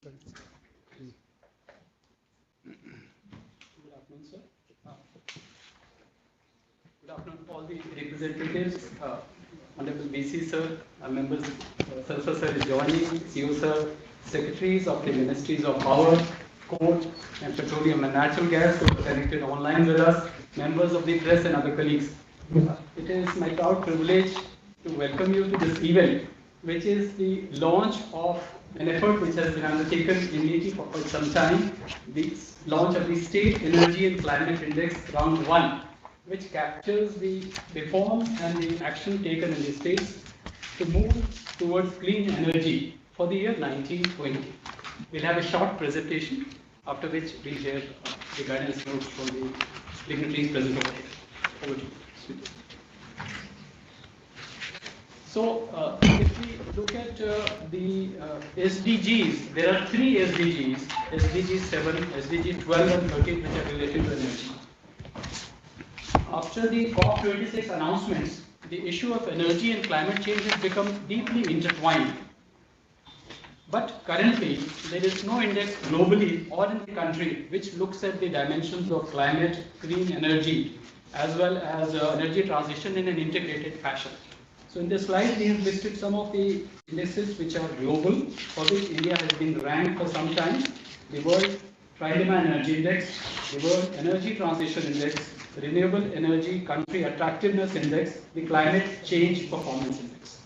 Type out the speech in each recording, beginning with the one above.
Good afternoon, sir. Good afternoon, all the representatives, Honorable BC sir, members, sir is joining, CEO sir, secretaries of the Ministries of Power, Court, and Petroleum and Natural Gas who are connected online with us, members of the press and other colleagues. It is my proud privilege to welcome you to this event, which is the launch of an effort which has been undertaken in NEETI for quite some time, the launch of the State Energy and Climate Index Round 1, which captures the reforms and the action taken in the states to move towards clean energy for the year 1920. We'll have a short presentation, after which we'll hear the guidance notes from the dignitaries present over here. Over to you. So, if we look at the SDGs, there are three SDGs, SDG 7, SDG 12 and 13, which are related to energy. After the COP26 announcements, the issue of energy and climate change has become deeply intertwined. But currently, there is no index globally or in the country which looks at the dimensions of climate, clean energy, as well as energy transition in an integrated fashion. So in this slide, we have listed some of the indices which are global, for which India has been ranked for some time. The World Tri-Demand Energy Index, the World Energy Transition Index, Renewable Energy Country Attractiveness Index, the Climate Change Performance Index.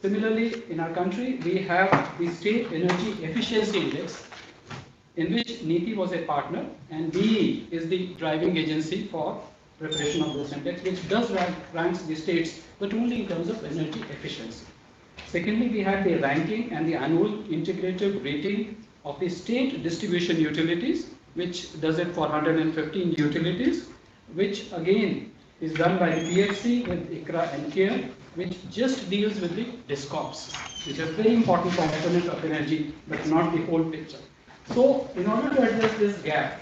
Similarly, in our country, we have the State Energy Efficiency Index, in which NEETI was a partner, and BE is the driving agency for preparation of this index, which does ranks the states, but only in terms of energy efficiency. Secondly, we have the ranking and the annual integrated rating of the state distribution utilities, which does it for 115 utilities, which again is done by the PFC with ICRA and CARE, which just deals with the DISCOMs, which are very important component of energy, but not the whole picture. So, in order to address this gap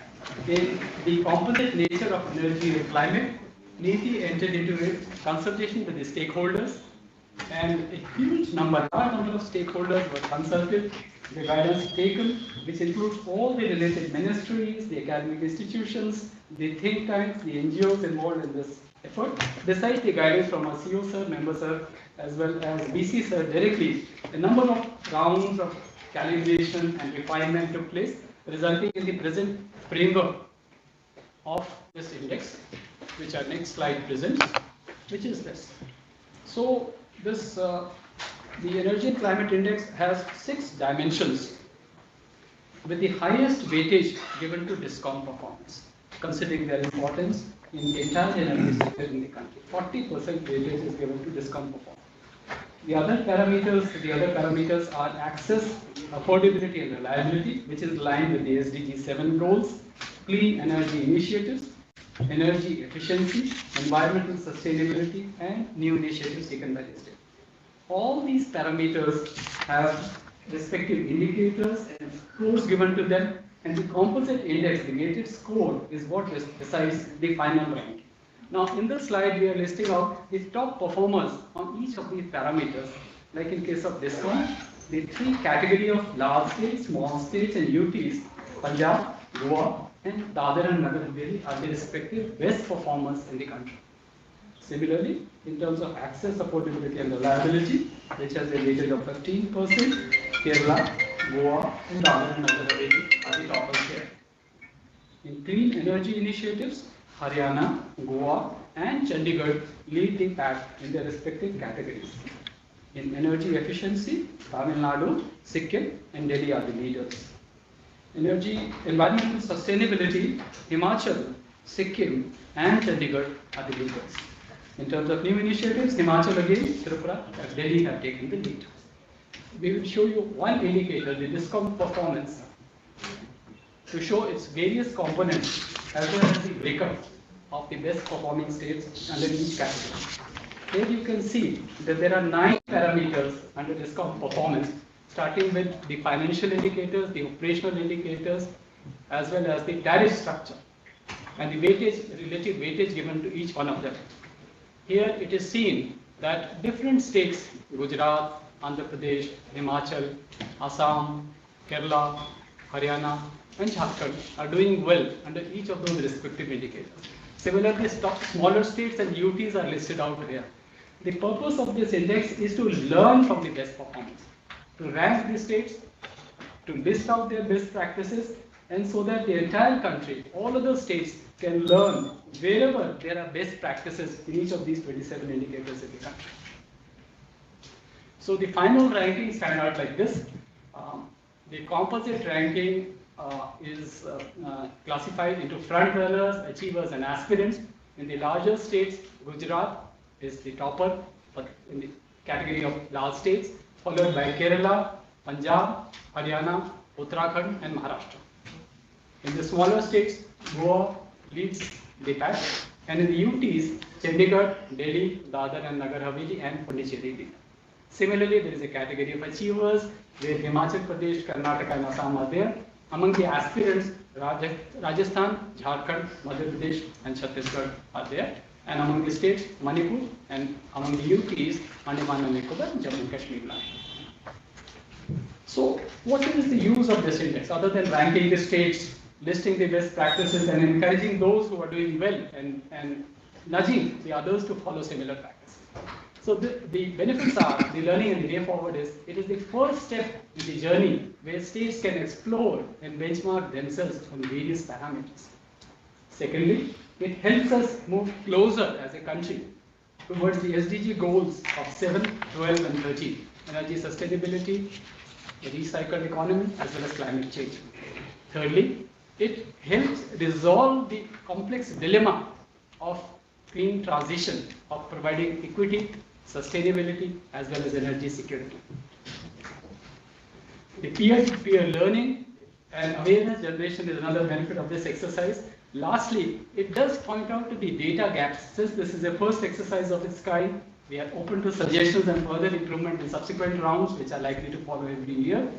in the composite nature of energy and climate, NEETI entered into a consultation with the stakeholders, and a huge number, large number of stakeholders were consulted, the guidance taken, which includes all the related ministries, the academic institutions, the think tanks, the NGOs involved in this effort. Besides the guidance from our CEO sir, member sir, as well as BC sir directly, a number of rounds of calibration and refinement took place, resulting in the present framework of this index, which our next slide presents, which is this. So this the Energy and Climate Index has 6 dimensions, with the highest weightage given to DISCOM performance, considering their importance in the entire energy sector in the country. 40% weightage is given to DISCOM performance. The other parameters are access, affordability and reliability, which is in line with the SDG 7 goals, clean energy initiatives, energy efficiency, environmental sustainability, and new initiatives taken by the state. All these parameters have respective indicators and scores given to them, and the composite index, the weighted score, is what decides the final rank. Now, in this slide, we are listing out the top performers on each of these parameters. Like in case of DISCOM, the 3 category of large states, small states, and UTs, Punjab, Goa, and Dadar and Nagar Haveli are the respective best performers in the country. Similarly, in terms of access, affordability, and reliability, which has a weightage of 15%, Kerala, Goa, and Dadar and Nagar Haveli are the toppers here. In clean energy initiatives, Haryana, Goa, and Chandigarh lead the pack in their respective categories. In energy efficiency, Tamil Nadu, Sikkim, and Delhi are the leaders. Environmental sustainability, Himachal, Sikkim, and Chandigarh are the leaders. In terms of new initiatives, Himachal again, Tripura, and Delhi have taken the lead. We will show you one indicator, the DISCOM performance, to show its various components as well as the breakup of the best performing states under each category. Here you can see that there are 9 parameters under DISCOM performance, starting with the financial indicators, the operational indicators, as well as the tariff structure, and the relative weightage given to each one of them. Here it is seen that different states, Gujarat, Andhra Pradesh, Himachal, Assam, Kerala, Haryana, and Jharkhand are doing well under each of those respective indicators. Similarly, smaller states and UTs are listed out here. The purpose of this index is to learn from the best performance, to rank the states, to list out their best practices, and so that the entire country, all other states, can learn wherever there are best practices in each of these 27 indicators in the country. So the final ranking stand out like this. The composite ranking is classified into front runners, achievers, and aspirants. In the larger states, Gujarat is the topper in the category of large states, followed by Kerala, Punjab, Haryana, Uttarakhand, and Maharashtra. In the smaller states, Goa leads the pack, and in the UTs, Chandigarh, Delhi, Dadar and Nagar Haveli, and Pondicherry. Similarly, there is a category of achievers where Himachal Pradesh, Karnataka, and Assam are there. Among the aspirants, Rajasthan, Jharkhand, Madhya Pradesh, and Chhattisgarh are there. And among the states, Manipur, and among the UTs, Andaman and Nicobar, Jammu and Kashmir lie. So, what is the use of this index other than ranking the states, listing the best practices, and encouraging those who are doing well and nudging the others to follow similar practices? So the benefits are, the learning and the way forward is, it is the first step in the journey where states can explore and benchmark themselves on various parameters. Secondly, it helps us move closer as a country towards the SDG goals of 7, 12 and 13, energy sustainability, the recycled economy, as well as climate change. Thirdly, it helps resolve the complex dilemma of clean transition, of providing equity, sustainability, as well as energy security. The peer-to-peer learning and awareness generation is another benefit of this exercise. Lastly, it does point out to the data gaps. Since this is a first exercise of its kind, we are open to suggestions and further improvement in subsequent rounds, which are likely to follow every year.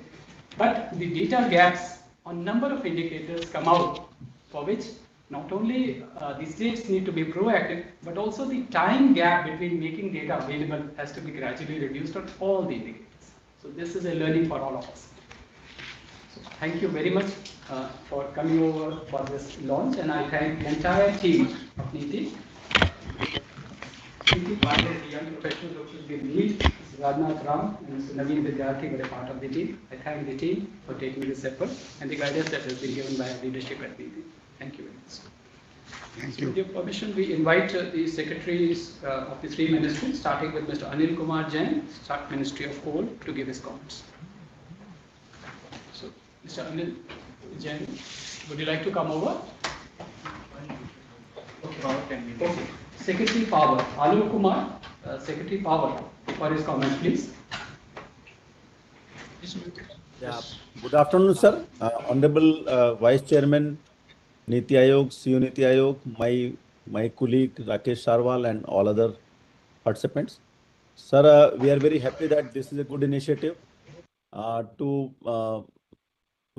But the data gaps on number of indicators come out, for which not only the states need to be proactive, but also the time gap between making data available has to be gradually reduced on all the indicators. So this is a learning for all of us. So thank you very much for coming over for this launch, and I thank the entire team of NITI. NITI, one of the young professionals who will lead, Mr. Rajnath Ram and Mr. Naveen Vidyarthi were a part of the team. I thank the team for taking this effort and the guidance that has been given by leadership at NITI. Thank you very much. Thank you. With your permission, we invite the secretaries of the three ministries, starting with Mr. Anil Kumar Jain, Ministry of Coal, to give his comments. So, Mr. Anil Jain, would you like to come over? Okay. Secretary Power, Alok Kumar, Secretary Power, for his comments, please. Yeah. Good afternoon, sir. Honorable Vice Chairman, Niti Aayog, CEO Niti Aayog, my colleague Rakesh Sarwal and all other participants. Sir, we are very happy that this is a good initiative to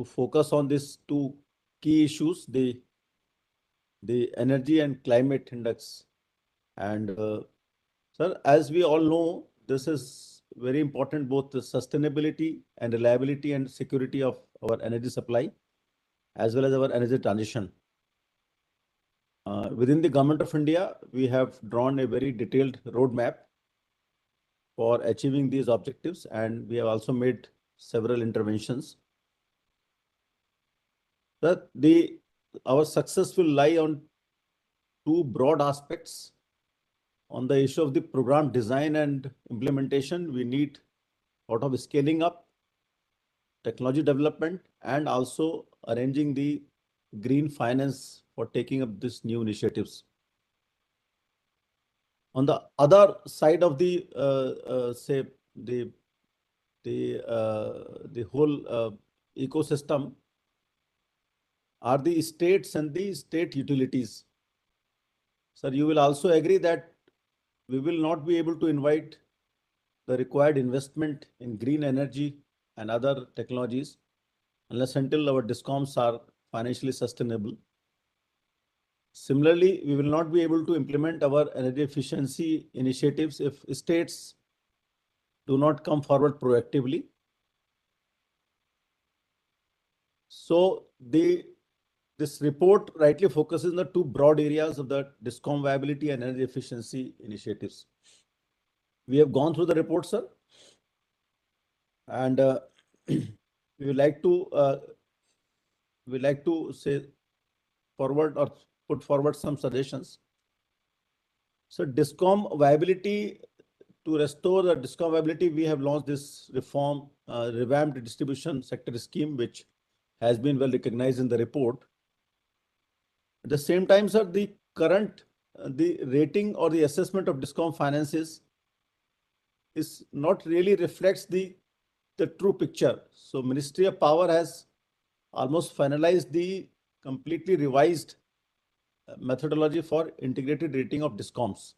focus on these two key issues, the energy and climate index. And sir, as we all know, this is very important, both the sustainability and reliability and security of our energy supply, as well as our energy transition. Within the Government of India, we have drawn a very detailed roadmap for achieving these objectives, and we have also made several interventions. That our success will lie on two broad aspects. On the issue of the program design and implementation, we need a lot of scaling up, technology development, and also arranging the green finance for taking up these new initiatives. On the other side of the say the whole ecosystem are the states and the state utilities. Sir, you will also agree that we will not be able to invite the required investment in green energy and other technologies unless until our DISCOMs are financially sustainable. Similarly, we will not be able to implement our energy efficiency initiatives if states do not come forward proactively. So this report rightly focuses on the two broad areas of the DISCOM viability and energy efficiency initiatives. We have gone through the report, sir, and we would like to say forward or put forward some suggestions. So DISCOM viability, to restore the DISCOM viability, we have launched this reform, revamped distribution sector scheme, which has been well recognized in the report. At the same time, sir, the current the rating or the assessment of DISCOM finances is not really reflects the true picture. So Ministry of Power has almost finalized the completely revised methodology for integrated rating of DISCOMs.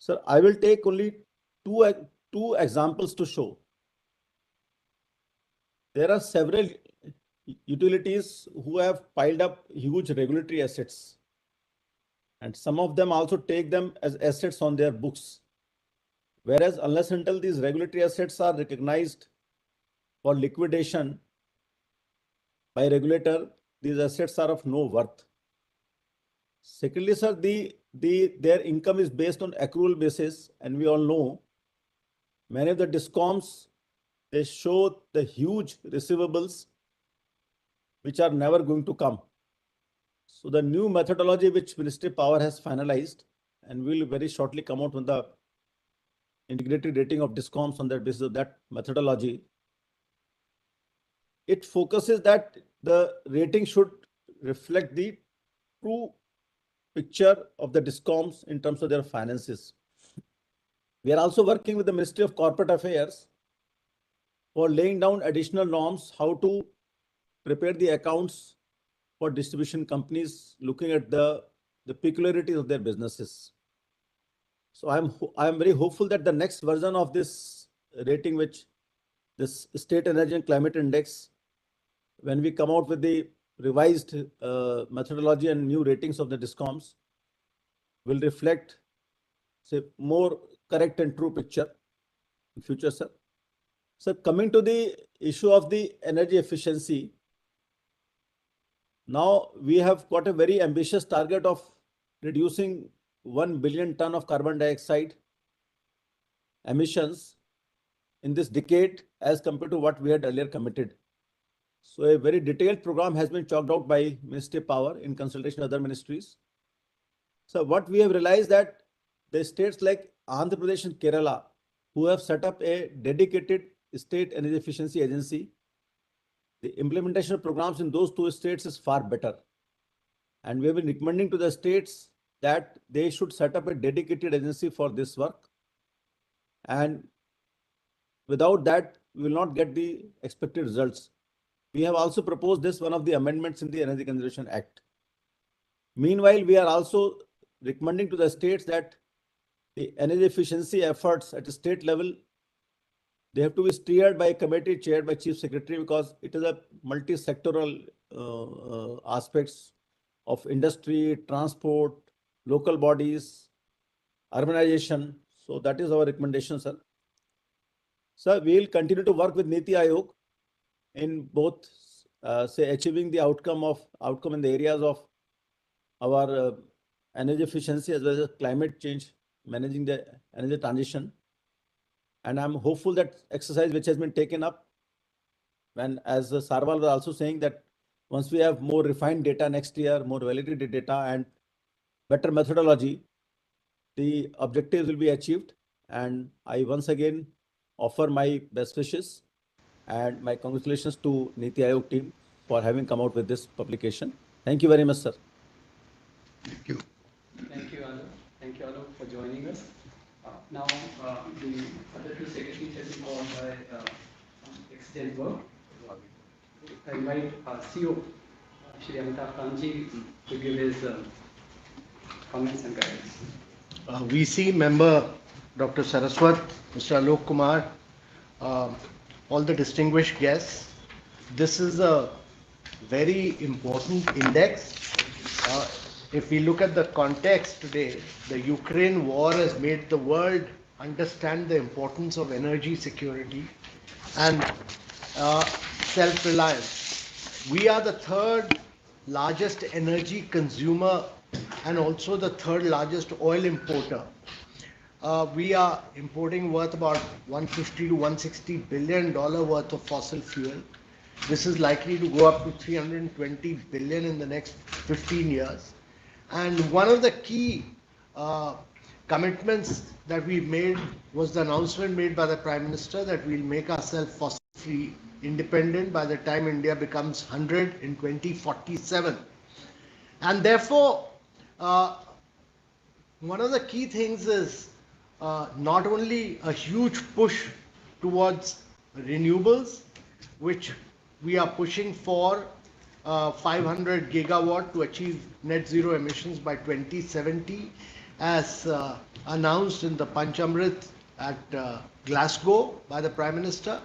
Sir, I will take only two examples to show. There are several utilities who have piled up huge regulatory assets, and some of them also take them as assets on their books. Whereas unless until these regulatory assets are recognized for liquidation by regulator, these assets are of no worth. Secondly, sir, their income is based on accrual basis, and we all know many of the DISCOMs, they show the huge receivables which are never going to come. So the new methodology which Ministry of Power has finalized and will very shortly come out with the integrated rating of DISCOMs on the basis of that methodology, it focuses that the rating should reflect the true picture of the DISCOMs in terms of their finances. We are also working with the Ministry of Corporate Affairs for laying down additional norms how to prepare the accounts for distribution companies, looking at the peculiarities of their businesses. So I'm very hopeful that the next version of this rating, which this State Energy and Climate Index, when we come out with the revised methodology and new ratings of the DISCOMs, will reflect, say, more correct and true picture in future, sir. So coming to the issue of the energy efficiency, now we have got a very ambitious target of reducing 1 billion ton of carbon dioxide emissions in this decade as compared to what we had earlier committed. So a very detailed program has been chalked out by Ministry of Power in consultation with other ministries. So what we have realized that the states like Andhra Pradesh and Kerala, who have set up a dedicated state energy efficiency agency, the implementation of programs in those two states is far better. And we have been recommending to the states that they should set up a dedicated agency for this work. And without that, we will not get the expected results. We have also proposed this one of the amendments in the Energy Conservation Act. Meanwhile, we are also recommending to the states that the energy efficiency efforts at the state level, they have to be steered by a committee chaired by Chief Secretary, because it is a multi-sectoral aspects of industry, transport, local bodies, urbanization. So that is our recommendation, sir. Sir, we will continue to work with NITI Aayog in both, say, achieving the outcome in the areas of our energy efficiency as well as climate change, managing the energy transition. And I'm hopeful that exercise which has been taken up, and as Sarwal was also saying, that once we have more refined data next year, more validated data and better methodology, the objectives will be achieved. And I once again offer my best wishes and my congratulations to NITI Aayog team for having come out with this publication. Thank you very much, sir. Thank you. Thank you, Alok. Thank you, Alok, for joining us. Now, the other two secretaries have been called by excellent work. I invite CEO, Shri Amitabh Kanji, to give his comments and guidance. VC member Dr. Saraswat, Mr. Alok Kumar, all the distinguished guests. This is a very important index. If we look at the context today, the Ukraine war has made the world understand the importance of energy security and self-reliance. We are the third largest energy consumer and also the third largest oil importer. We are importing worth about 150 to 160 billion dollar worth of fossil fuel. This is likely to go up to 320 billion in the next 15 years. And one of the key commitments that we made was the announcement made by the Prime Minister that we'll make ourselves fossil free independent by the time India becomes 100 in 2047. And therefore, one of the key things is not only a huge push towards renewables, which we are pushing for 500 gigawatt to achieve net zero emissions by 2070, as announced in the Panchamrit at Glasgow by the Prime Minister,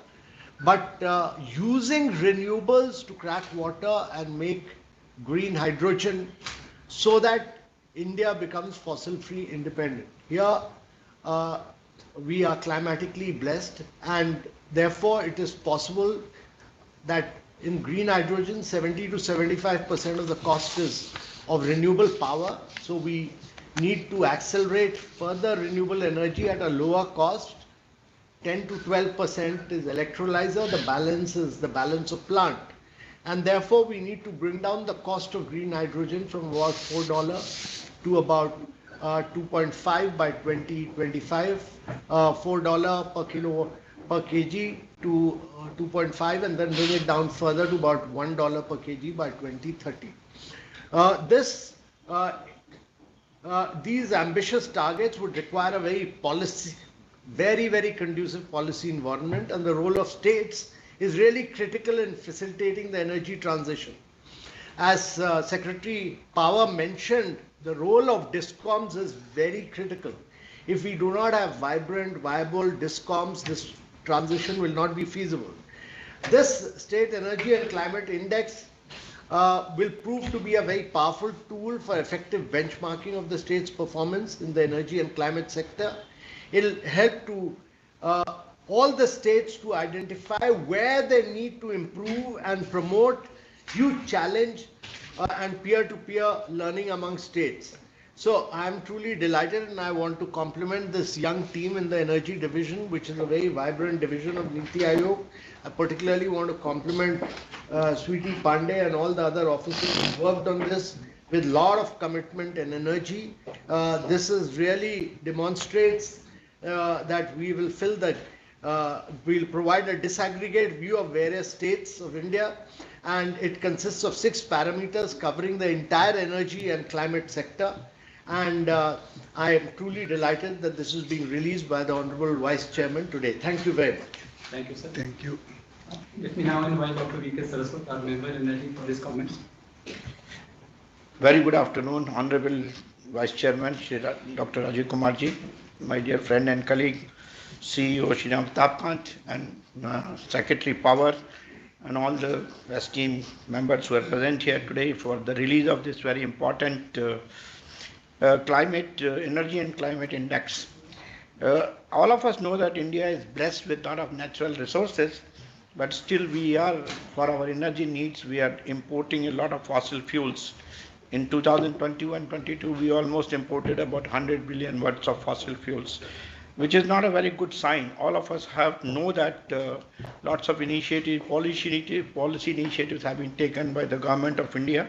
but using renewables to crack water and make green hydrogen so that India becomes fossil-free independent. Here we are climatically blessed, and therefore it is possible that in green hydrogen 70 to 75% of the cost is of renewable power. So we need to accelerate further renewable energy at a lower cost. 10 to 12% is electrolyzer, the balance is the balance of plant. And therefore we need to bring down the cost of green hydrogen from about $4 to about 2.5 by 2025, $4 per kg to 2.5, and then bring it down further to about $1 per kg by 2030. These ambitious targets would require a very conducive policy environment, and the role of states is really critical in facilitating the energy transition. As Secretary Power mentioned, the role of DISCOMs is very critical. If we do not have vibrant, viable DISCOMs, this transition will not be feasible. This State Energy and Climate Index will prove to be a very powerful tool for effective benchmarking of the state's performance in the energy and climate sector. It will help to all the states to identify where they need to improve and promote huge challenge and peer-to-peer learning among states. So I am truly delighted, and I want to compliment this young team in the energy division, which is a very vibrant division of Niti Aayog. I particularly want to compliment Sweetie Pandey and all the other officers who worked on this with a lot of commitment and energy. This is really demonstrates that we will we'll provide a disaggregated view of various states of India, and it consists of 6 parameters covering the entire energy and climate sector. And I am truly delighted that this is being released by the Honorable Vice Chairman today. Thank you very much. Thank you, sir. Thank you. Let me now invite Dr. V.K. Saraswat, our member energy, for his comments. Very good afternoon, Honorable Vice Chairman, Shri Dr. Rajiv Kumar ji, my dear friend and colleague, CEO Shri Amitabh Kant, and Secretary Power, and all the esteemed members who are present here today for the release of this very important energy and climate index. All of us know that India is blessed with a lot of natural resources, but still we are, for our energy needs, we are importing a lot of fossil fuels. In 2021-22, we almost imported about 100 billion worth of fossil fuels, which is not a very good sign. All of us know that lots of policy initiatives have been taken by the government of India.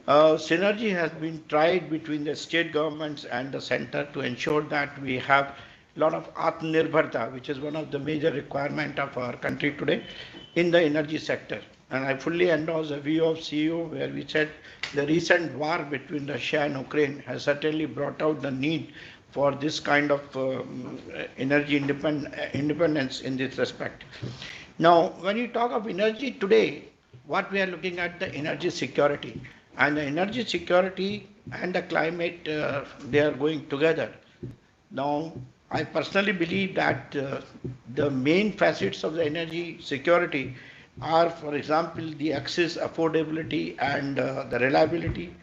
Synergy has been tried between the state governments and the center to ensure that we have a lot of Atmanirbharta, which is one of the major requirements of our country today in the energy sector. And I fully endorse the view of CEO where we said the recent war between Russia and Ukraine has certainly brought out the need for this kind of energy independence in this respect. Now, when you talk of energy today, what we are looking at the energy security. And the energy security and the climate, they are going together. Now, I personally believe that the main facets of the energy security are, for example, the access, affordability, and the reliability.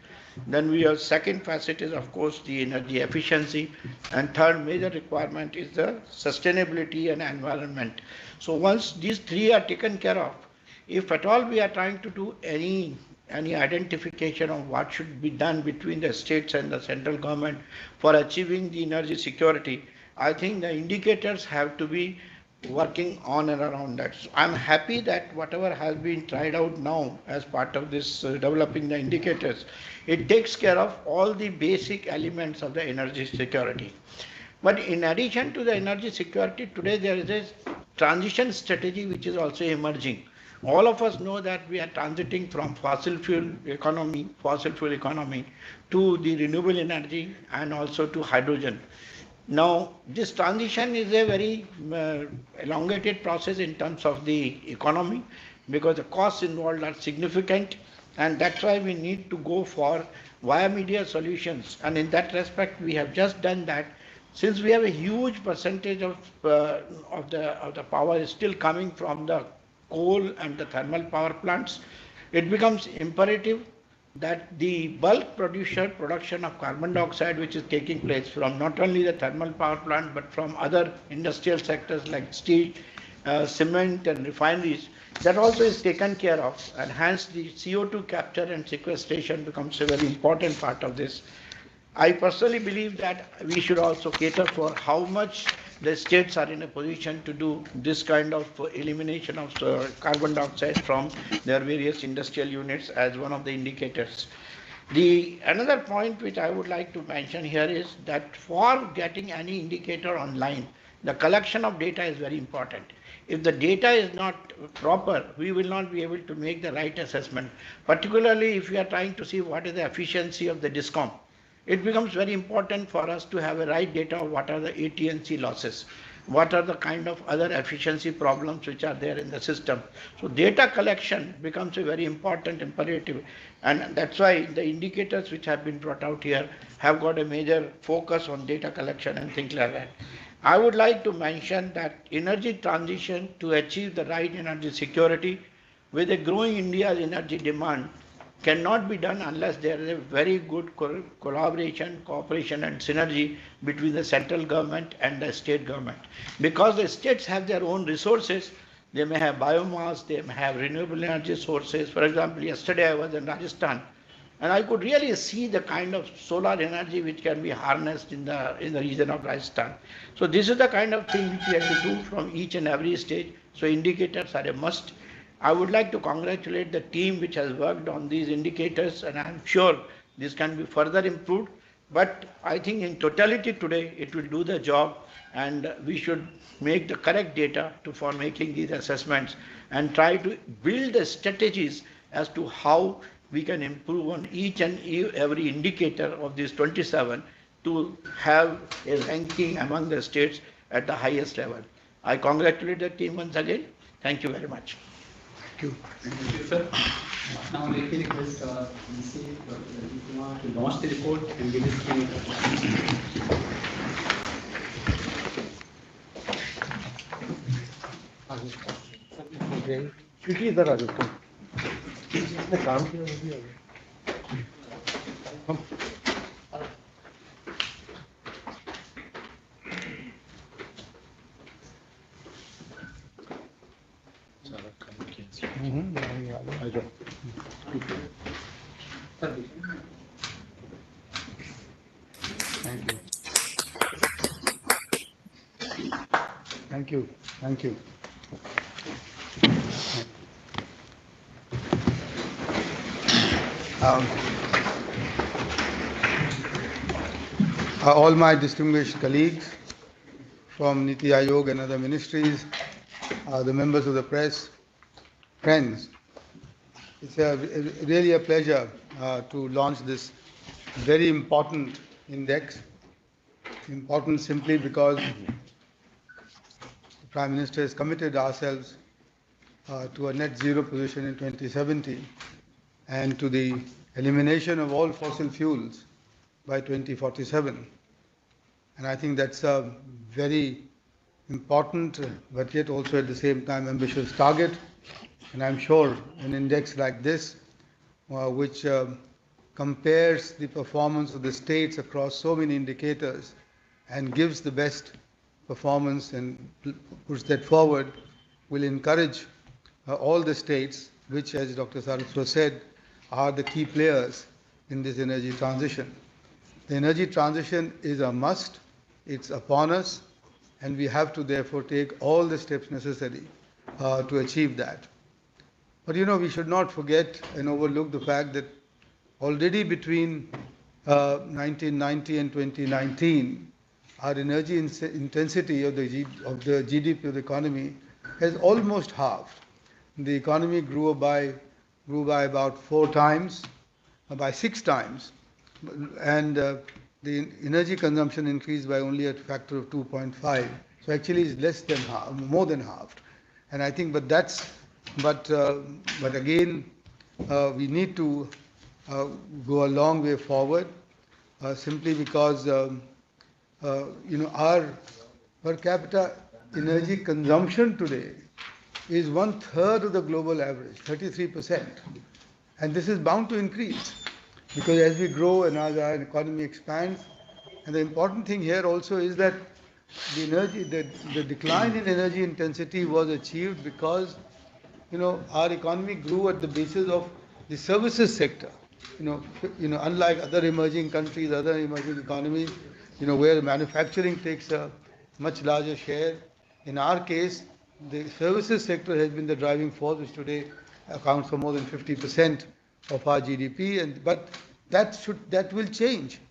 Then we have second facet is, of course, the energy efficiency, and third major requirement is the sustainability and environment. So once these three are taken care of, if at all we are trying to do any identification of what should be done between the states and the central government for achieving the energy security, I think the indicators have to be working on and around that. So I'm happy that whatever has been tried out now as part of this developing the indicators, it takes care of all the basic elements of the energy security. But in addition to the energy security, today there is a transition strategy which is also emerging. All of us know that we are transiting from fossil fuel economy to the renewable energy and also to hydrogen. Now, this transition is a very elongated process in terms of the economy because the costs involved are significant, and that's why we need to go for via media solutions. And in that respect, we have just done that. Since we have a huge percentage of the power is still coming from the coal and the thermal power plants, it becomes imperative that the bulk production of carbon dioxide which is taking place from not only the thermal power plant but from other industrial sectors like steel, cement and refineries, that also is taken care of, and hence the CO2 capture and sequestration becomes a very important part of this. I personally believe that we should also cater for how much the states are in a position to do this kind of elimination of carbon dioxide from their various industrial units as one of the indicators. Another point which I would like to mention here is that for getting any indicator online, the collection of data is very important. If the data is not proper, we will not be able to make the right assessment, particularly if we are trying to see what is the efficiency of the DISCOM. It becomes very important for us to have a right data of what are the AT&C losses, what are the kind of other efficiency problems which are there in the system. So data collection becomes a very important imperative, and that's why the indicators which have been brought out here have got a major focus on data collection and things like that. I would like to mention that energy transition to achieve the right energy security with a growing India's energy demand cannot be done unless there is a very good collaboration, cooperation and synergy between the central government and the state government. Because the states have their own resources, they may have biomass, they may have renewable energy sources. For example, yesterday I was in Rajasthan and I could really see the kind of solar energy which can be harnessed in the region of Rajasthan. So this is the kind of thing which we have to do from each and every stage. So indicators are a must. I would like to congratulate the team which has worked on these indicators, and I am sure this can be further improved. But I think in totality today it will do the job, and we should make the correct data for making these assessments and try to build the strategies as to how we can improve on each and every indicator of these 27 to have a ranking among the states at the highest level. I congratulate the team once again. Thank you very much. Thank you, sir. Now let me request DC Dr. Rajiv Kumar to launch the report and give his key. क्योंकि इधर आ जाते हैं जिसने काम किया वो भी आ गया Thank you. Thank you. All my distinguished colleagues from Niti Aayog and other ministries, the members of the press, friends, it's really a pleasure to launch this very important index. Important simply because the Prime Minister has committed ourselves to a net zero position in 2070 and to the elimination of all fossil fuels by 2047. And I think that's a very important, but yet also at the same time ambitious target. And I'm sure an index like this, which compares the performance of the states across so many indicators and gives the best performance and puts that forward, will encourage all the states, which, as Dr. Saraswat said, are the key players in this energy transition. The energy transition is a must, it's upon us, and we have to therefore take all the steps necessary to achieve that. But we should not forget and overlook the fact that already between 1990 and 2019, our energy intensity of the GDP of the economy has almost halved. The economy grew by about 4 times, by 6 times, and the energy consumption increased by only a factor of 2.5. So actually, it's less than half, more than halved. And I think, but again, we need to go a long way forward, simply because our per capita energy consumption today is 1/3 of the global average, 33%. And this is bound to increase because as we grow and as our economy expands, and the important thing here also is that the decline in energy intensity was achieved because our economy grew at the basis of the services sector. Unlike other emerging countries, other emerging economies, where manufacturing takes a much larger share. In our case, the services sector has been the driving force, which today accounts for more than 50% of our GDP. But that will change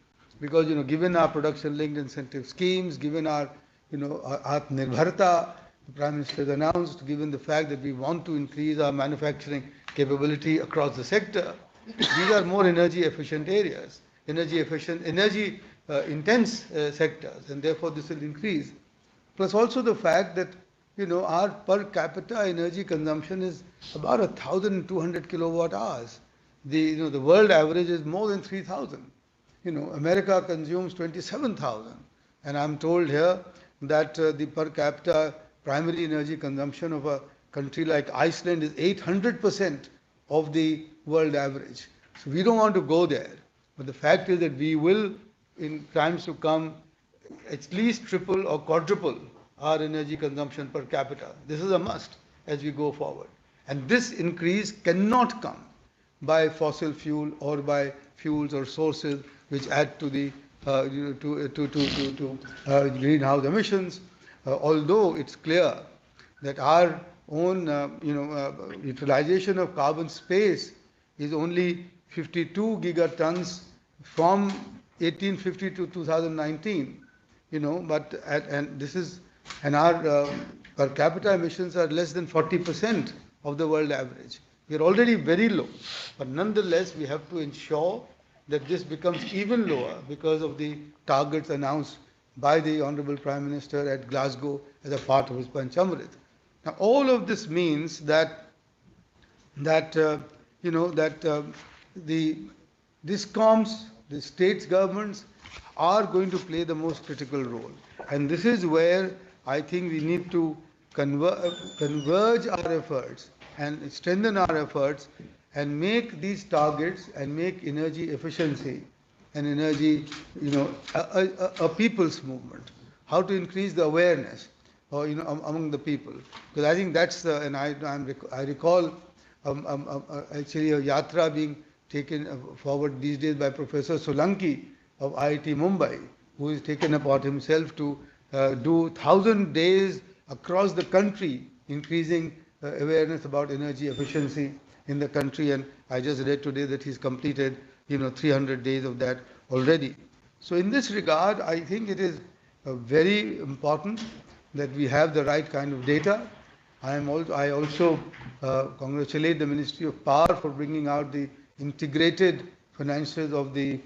because given our production-linked incentive schemes, given our Atmanirbharta, the Prime Minister has announced, given the fact that we want to increase our manufacturing capability across the sector, these are more energy efficient areas, energy intense sectors, and therefore this will increase. Plus also the fact that our per capita energy consumption is about 1,200 kilowatt hours. The world average is more than 3,000. America consumes 27,000, and I'm told here that the per capita primary energy consumption of a country like Iceland is 800% of the world average. So we don't want to go there. But the fact is that we will, in times to come, at least triple or quadruple our energy consumption per capita. This is a must as we go forward. And this increase cannot come by fossil fuel or by fuels or sources which add to the greenhouse emissions. Although it's clear that our own utilization of carbon space is only 52 gigatons from 1850 to 2019, and our per capita emissions are less than 40% of the world average. We are already very low, but nonetheless we have to ensure that this becomes even lower because of the targets announced by the Honorable Prime Minister at Glasgow as a part of his Panchamrit. Now, all of this means that the DISCOMs, the states governments, are going to play the most critical role. And this is where I think we need to converge our efforts and strengthen our efforts and make these targets and make energy efficiency and energy, a people's movement. How to increase the awareness, among the people. Because I think that's and I recall actually a yatra being taken forward these days by Professor Solanki of IIT Mumbai, who has taken upon himself to do 1,000 days across the country, increasing awareness about energy efficiency in the country. And I just read today that he's completed 300 days of that already. So in this regard, I think it is very important that we have the right kind of data. I also congratulate the Ministry of Power for bringing out the integrated financials of the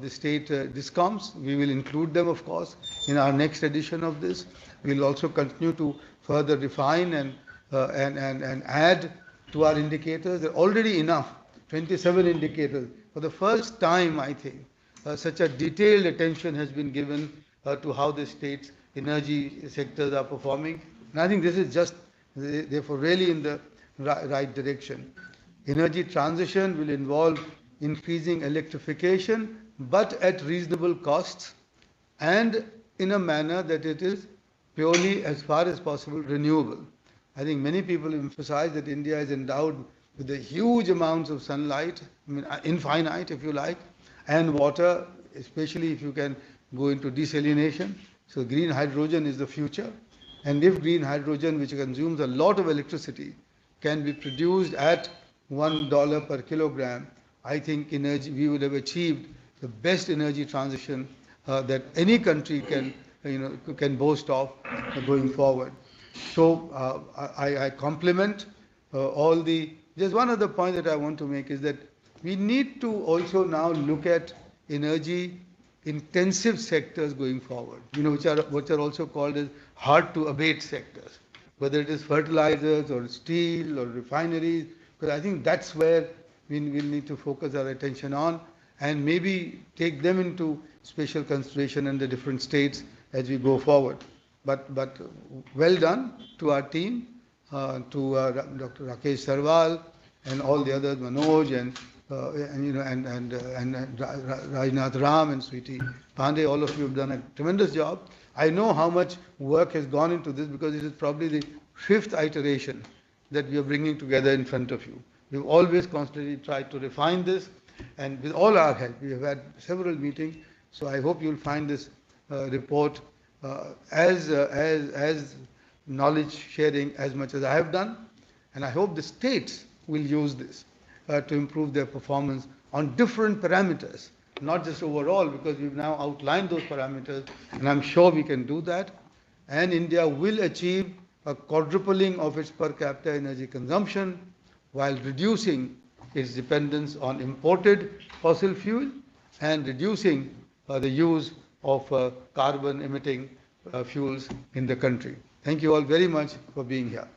state DISCOMs. We will include them, of course, in our next edition of this. We will also continue to further refine and add to our indicators. There are already enough, 27 indicators. For the first time, I think, such a detailed attention has been given to how the state's energy sectors are performing. And I think this is just, therefore, really in the right direction. Energy transition will involve increasing electrification, but at reasonable costs and in a manner that it is purely, as far as possible, renewable. I think many people emphasize that India is endowed with a huge amounts of sunlight, I mean, infinite if you like, and water, especially if you can go into desalination. So green hydrogen is the future. And if green hydrogen, which consumes a lot of electricity, can be produced at $1 per kilogram, I think we would have achieved the best energy transition that any country can boast of going forward. So I compliment all the. There's one other point that I want to make is that we need to also now look at energy intensive sectors going forward, which are also called as hard to abate sectors, whether it is fertilizers or steel or refineries, because I think that's where we will need to focus our attention on and maybe take them into special consideration in the different states as we go forward. But well done to our team, to Dr. Rakesh Sarwal and all the others, Manoj and Rajnath Ram and Sweetie Pandey. All of you have done a tremendous job. I know how much work has gone into this because it is probably the 5th iteration that we are bringing together in front of you. We've always constantly tried to refine this, and with all our help, we have had several meetings. So I hope you'll find this report as knowledge sharing as much as I have done, and I hope the states will use this to improve their performance on different parameters, not just overall, because we've now outlined those parameters, and I'm sure we can do that. And India will achieve a quadrupling of its per capita energy consumption while reducing its dependence on imported fossil fuel and reducing the use of carbon emitting fuels in the country. Thank you all very much for being here.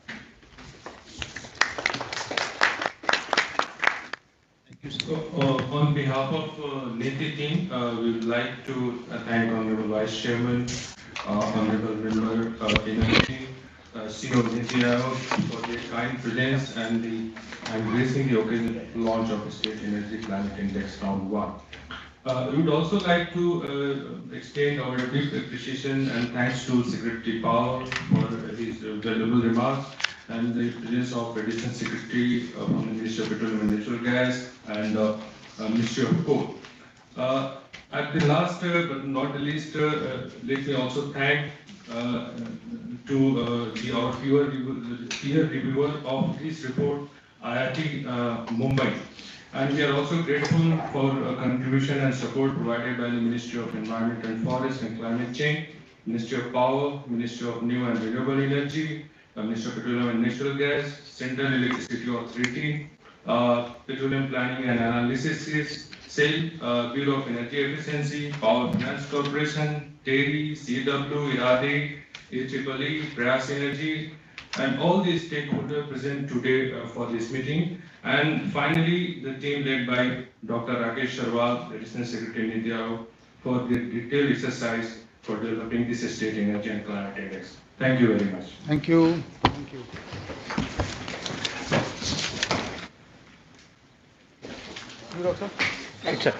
So, on behalf of NITI team, we would like to thank Honorable Vice Chairman, Honorable Member Energy, CEO NITI Aayog for their kind presence and gracing the occasion launch of the State Energy Climate Index Round 1. We would also like to extend our deep appreciation and thanks to Secretary Powell for his valuable remarks and the presence of Additional Secretary from the Ministry of Petroleum and Natural Gas and Ministry of Coal. At the last but not the least, let me also thank to our peer reviewer of this report, IIT Mumbai. And we are also grateful for contribution and support provided by the Ministry of Environment and Forest and Climate Change, Ministry of Power, Ministry of New and Renewable Energy, Ministry of Petroleum and Natural Gas, Central Electricity Authority, Petroleum Planning and Analysis, SAIL, Bureau of Energy Efficiency, Power Finance Corporation, TERI, CW, IRADE, AEEE, Prayas Energy, and all these stakeholders present today for this meeting. And finally, the team led by Dr. Rakesh Sarwal, Additional Secretary NITI Aayog, for the detailed exercise for developing this State Energy and Climate Index. Thank you very much. Thank you. Thank you. You, Doctor? Right, sir.